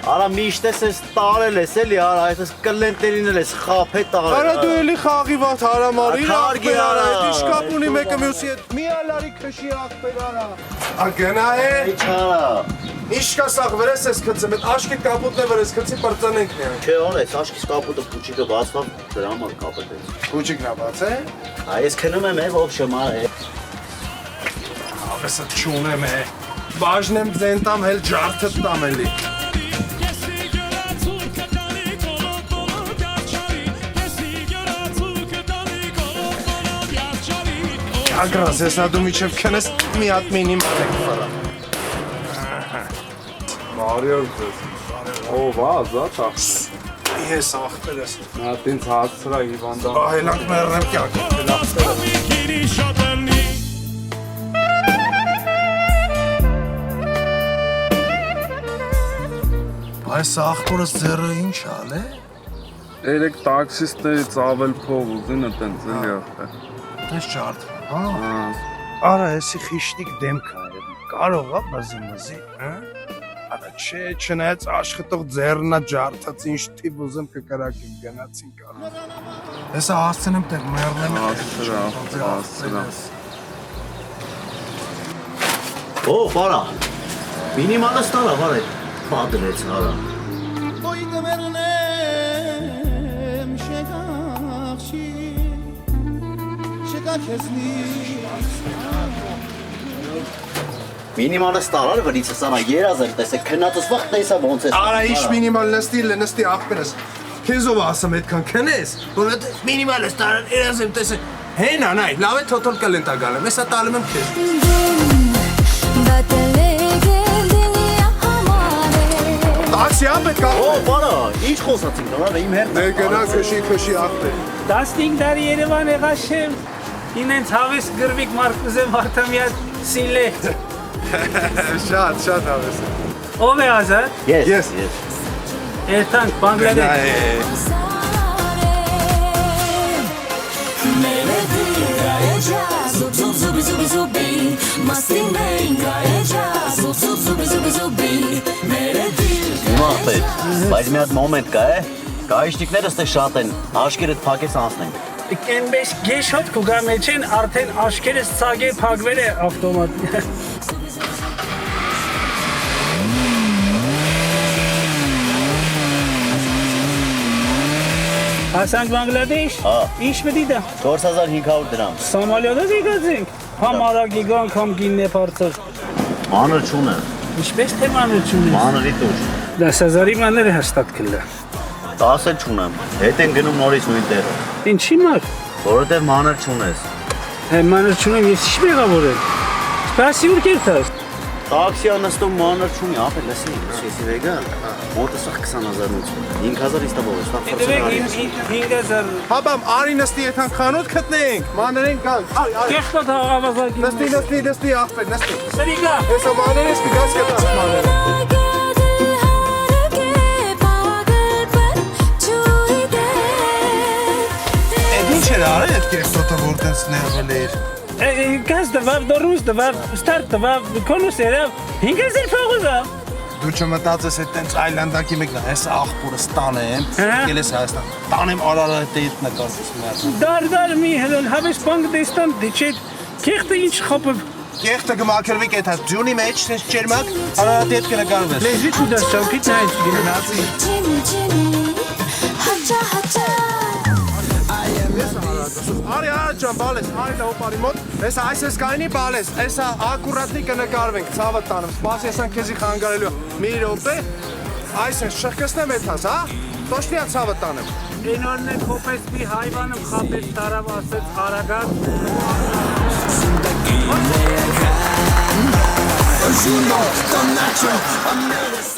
Արա միշտ ես տարել ես էլի, արա այս կլենտերին ես խափ է տարել։ Արա դու էլի խաղի վատ հարամարի Քարգի արա։ Ինչ կապ ունի մեկը մյուսի հետ։ Մի ալարի քշի ախպեր արա։ Ագնա է։ Ինչ արա։ Ինչ կա սաղ վրես ես քցեմ, այդ աշկի կապուտն է վրես քցի պրծանենք նե։ Չէ, օրես, աշկիս կապուտը փուչիկը բացվավ, դրա համար կապետեց։ Փուչիկն է բաց է։ Այս քնում եմ, ով շմա է։ Ավեսը չունեմ է։ Բաժնեմ ձենտամ հել ջարդը տամ էլի։ Ագրաս, ես նադու միջև կենես մի հատ մինիմալ եք վրա։ Մարիոր ձեզ, ով ազատ ախպեր։ Ես ախպեր ես։ Նա տինց հացրա հիվանդան։ Այլանք մերնեմ կյակ, էլ ախպեր։ Այս ախպորս ձերը ինչ ալ է։ Երեք տաքսիստներից ավել փող ուզին տենց էլի ախպեր։ Տես ճարդ, հա։ Արա, եսի խիշտիկ դեմք է, կարող է մզի, հա։ Արա չէ, չնայած աշխատող ձեռնա ջարդած ինչ թիվ ուզեմ կկրակեմ գնացինք արա։ Հեսա հասցնեմ տեղ մերնեմ Հասցրա։ Ո, բարա։ Մինիմալը ստարա, բարա, պատրեց արա։ Մինիմալը ստարար վրիցը սանա երազ եմ տեսեք, քնածս վաղ տեսա ոնց ես։ Արա ինչ մինիմալ նստի ախպերս։ Քեզով ասեմ այդքան քնես, որ այդ մինիմալը ստարար երազ եմ տեսեք։ Հենա նայ, լավ է թոթոլ կլենտա գալեմ, հեսա տալեմ եմ քեզ։ Տաքսի ա պետք է։ Ո, բարա, ինչ խոսացինք, նորա իմ հերթ։ Դե գնա քշի ախպեր։ 15 տարի Երևան եղած չեմ, ինենց հավես գրվիկ Մարկուզեմ Վարդամյան սինլե։ Շատ հավես է։ Ով է ազատ։ Ես։ Երթանք, Բանգլադեշ։ Իմախպեր, բայց մի հատ մոմենտ կա է, գայիշնիկները ստե շատ են, աշկերդ պակես անցնենք։ Կենբեշ գեշոտ կուգա մեջ են, արդեն աշկերս ծագե պագվել է ավտոմատ։ Հասանք Բանգլադեշ, ինչ մտի դա։ 4500 դրամ։ Սամալյոտով եկած ենք, համ արագի գանք, համ գինն է պարծր։ Մանր չունեմ, Ինչպես թե մանրություն ես։ մանրի տուր, 10,000-ի մաները հաստատ կլա։ 10 էլ չունեմ, հետ են գնում նորից նույն տեղը, Ինչի մար։ որովհետև մանր չունես։ Մանր չունեմ, ես ինչ մեղավոր եմ։ Սպասի ուր կերտաս։ Տաքսիա նստում մանր չունի, ապել լսի, ես վեգա, մոտը սաղ 20,000-ից, 5,000 իստաբով է, ստաղ Դվեք ֆորսեն 5,000։ Հաբամ, արի նստի եթան խանոտ կտնենք, մաներեն կանք, արի, Կեխտոտ հավազակի։ նստի ախպեր, նստի։ Սրիկա։ Հեսա մաներես կգաս կտաս մաները։ Ինչ էր արել այդ կեխտոտը որ տենց ներվել էր։ Գազ դվավ, դորուս դվավ, ստարտ դվավ, կոնուս երավ, 5,000 փողուզա։ Դու չմտածես այդ տենց այլանդակի մեկն է, հեսա աղբորը ստանեմ, եկել ես Հայաստան, տանեմ Արարատի հետ նկարվես միած։ Դար մի հելոն, հավես բանկ դեստան, դիչետ, կեխտը ինչ խապը։ Կեխտը գմակրվի կետ հաց, ձյունի մեջ, տենց ճերմակ, Արարատի հետ կնկարվես։ Լեզվի կուդաս ճամպիտ նայց գնացի։ Արի ջան, բալես, արի լավ բարի մոտ։ Հեսա այս էս կայնի բալես, հեսա ակուրատնի կնկարվենք, ցավը տանեմ։ Սպասի հեսան քեզի խանգարելու։ Մի րոպե։ Այս է շղկստեմ էթաս, հա։ Տոշնիա ցավը տանեմ։ Էնորն է քոպես մի հայվանում խապես տարավ ասեց արագած։ You know, don't natural.